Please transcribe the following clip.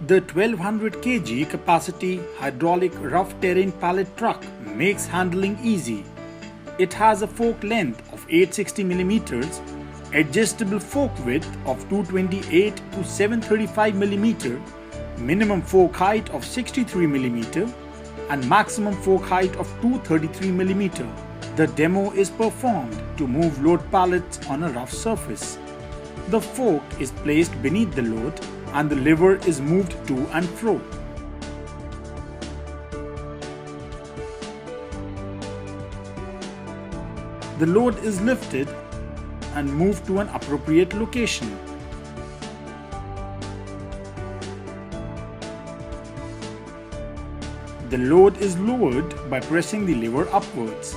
The 1200 kg capacity hydraulic rough terrain pallet truck makes handling easy. It has a fork length of 860 mm, adjustable fork width of 228 to 735 mm, minimum fork height of 63 mm, and maximum fork height of 233 mm. The demo is performed to move load pallets on a rough surface. The fork is placed beneath the load and the lever is moved to and fro. The load is lifted and moved to an appropriate location. The load is lowered by pressing the lever upwards.